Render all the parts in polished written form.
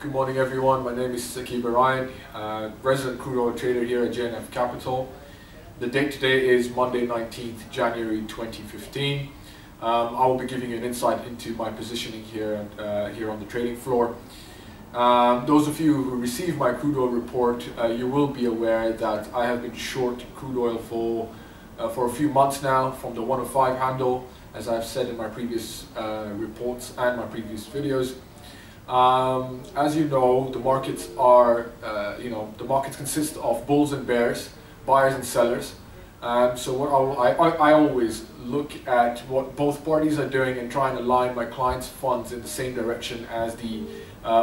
Good morning everyone, my name is Sakib Ryan, resident crude oil trader here at JNF Capital. The date today is Monday 19th January 2015. I will be giving you an insight into my positioning here on the trading floor. Those of you who receive my crude oil report, you will be aware that I have been short crude oil for a few months now from the 105 handle, as I've said in my previous reports and my previous videos. As you know, the markets are, the markets consist of bulls and bears, buyers and sellers. So what I always look at what both parties are doing and try and align my clients' funds in the same direction as the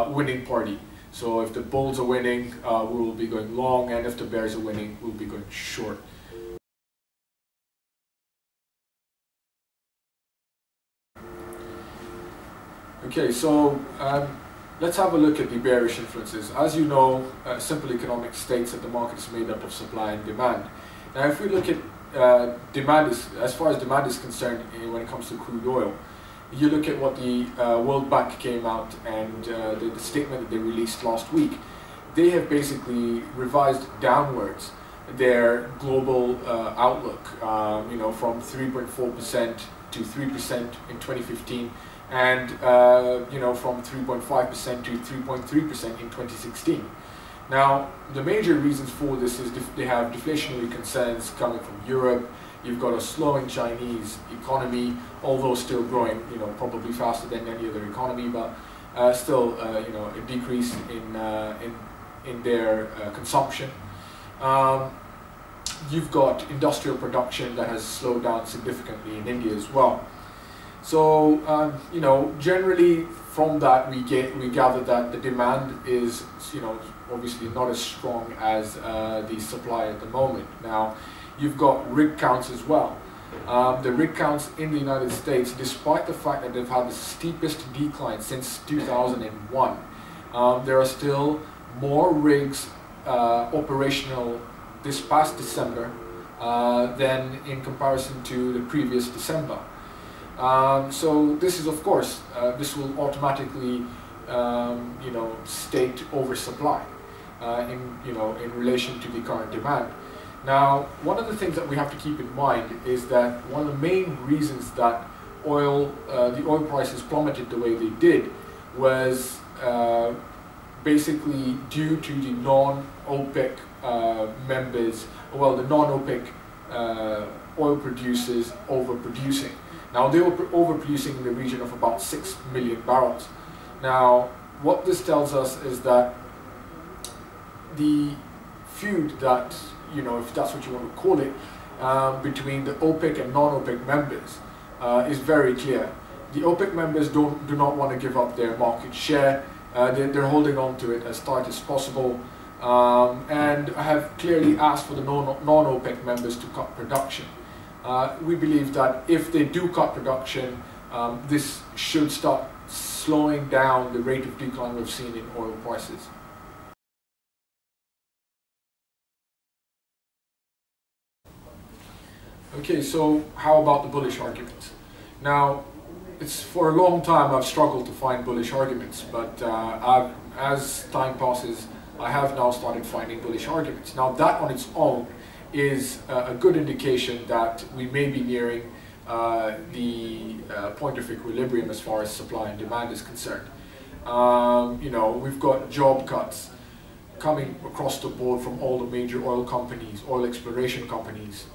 winning party. So if the bulls are winning, we will be going long, and if the bears are winning, we'll be going short. Okay, so let's have a look at the bearish influences. As you know, simple economics states that the market is made up of supply and demand. Now, if we look at as far as demand is concerned, when it comes to crude oil, you look at what the World Bank came out and the statement that they released last week. They have basically revised downwards their global outlook, from 3.4% to 3% in 2015. And from 3.5% to 3.3% in 2016. Now, the major reasons for this is they have deflationary concerns coming from Europe. You've got a slowing Chinese economy, although still growing, probably faster than any other economy, but still, a decrease in their consumption. You've got industrial production that has slowed down significantly in India as well. So, generally from that we gather that the demand is, obviously not as strong as the supply at the moment. Now, you've got rig counts as well. The rig counts in the United States, despite the fact that they've had the steepest decline since 2001, there are still more rigs operational this past December than in comparison to the previous December. So this is, of course, this will automatically, state oversupply in relation to the current demand. Now, one of the things that we have to keep in mind is that one of the main reasons that the oil prices plummeted the way they did was basically due to the non-OPEC members, the non-OPEC oil producers overproducing. Now, they were overproducing in the region of about 6 million barrels. Now, what this tells us is that the feud that, if that's what you want to call it, between the OPEC and non-OPEC members is very clear. The OPEC members do not want to give up their market share. They're holding on to it as tight as possible, and have clearly asked for the non-OPEC members to cut production. We believe that if they do cut production, this should start slowing down the rate of decline we've seen in oil prices. Okay, so how about the bullish arguments? Now, for a long time I've struggled to find bullish arguments, but as time passes, I have now started finding bullish arguments. Now, that on its own is a good indication that we may be nearing the point of equilibrium as far as supply and demand is concerned. We've got job cuts coming across the board from all the major oil companies, oil exploration companies,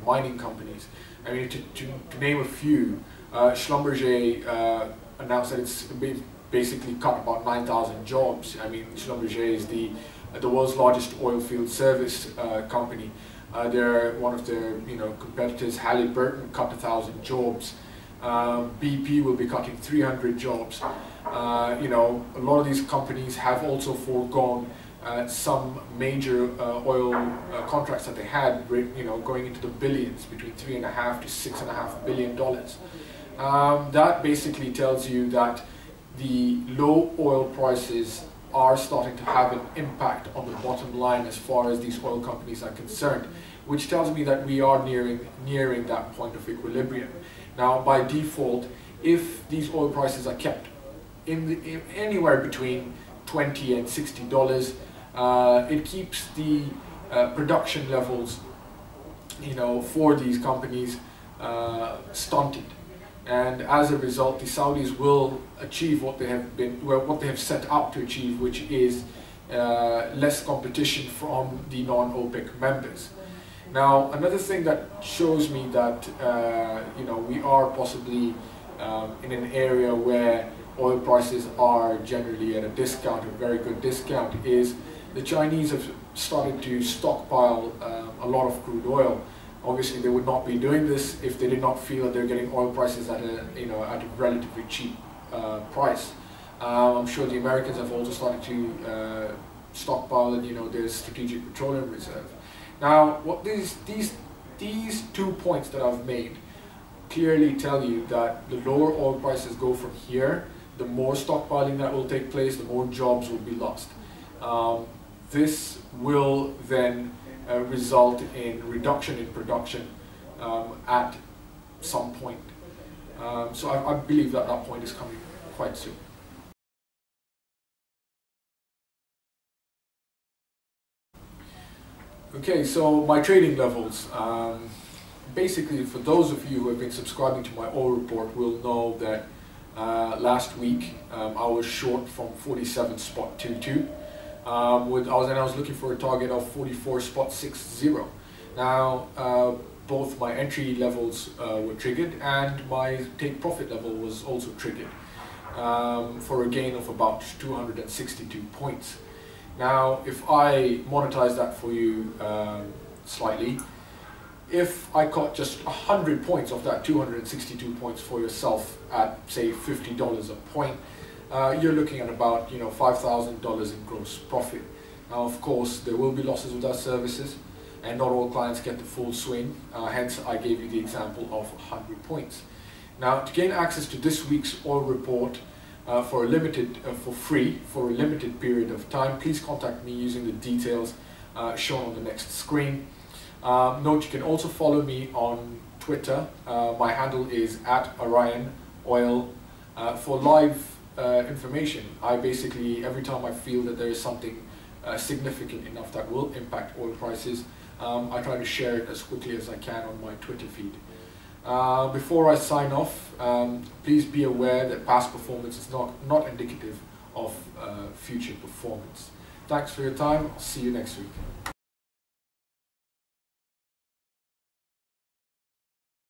mining companies. I mean, to name a few, Schlumberger announced that it's basically cut about 9,000 jobs. I mean, Schlumberger is the world's largest oil field service company. One of their competitors, Halliburton, cut 1,000 jobs. BP will be cutting 300 jobs. A lot of these companies have also foregone some major oil contracts that they had, going into the billions, between $3.5 to $6.5 billion. That basically tells you that the low oil prices are starting to have an impact on the bottom line as far as these oil companies are concerned, which tells me that we are nearing that point of equilibrium. Now, by default, if these oil prices are kept anywhere between $20 and $60. It keeps the production levels, for these companies stunted, and as a result, the Saudis will achieve what they have set out to achieve, which is less competition from the non-OPEC members. Now, another thing that shows me that we are possibly in an area where oil prices are generally at a discount, a very good discount, is the Chinese have started to stockpile a lot of crude oil. Obviously, they would not be doing this if they did not feel that they're getting oil prices at a relatively cheap price. I'm sure the Americans have also started to stockpile their strategic petroleum reserve. Now, what these 2 points that I've made clearly tell you that the lower oil prices go from here, the more stockpiling that will take place, the more jobs will be lost. This will then result in reduction in production at some point. So I believe that that point is coming quite soon. Okay, so my trading levels. Basically, for those of you who have been subscribing to my oil report will know that last week I was short from 47.22. I was looking for a target of 44.60. Now, both my entry levels were triggered and my take profit level was also triggered for a gain of about 262 points. Now, if I monetize that for you slightly, if I caught just 100 points of that 262 points for yourself at, say, $50 a point, you're looking at about $5,000 in gross profit. Now, of course, there will be losses with our services, and not all clients get the full swing. Hence, I gave you the example of 100 points. Now, to gain access to this week's oil report for free for a limited period of time, please contact me using the details shown on the next screen. Note, you can also follow me on Twitter. My handle is @OrionOil for live information. I basically, every time I feel that there is something significant enough that will impact oil prices, I try to share it as quickly as I can on my Twitter feed. Before I sign off, please be aware that past performance is not indicative of future performance. Thanks for your time. I'll see you next week.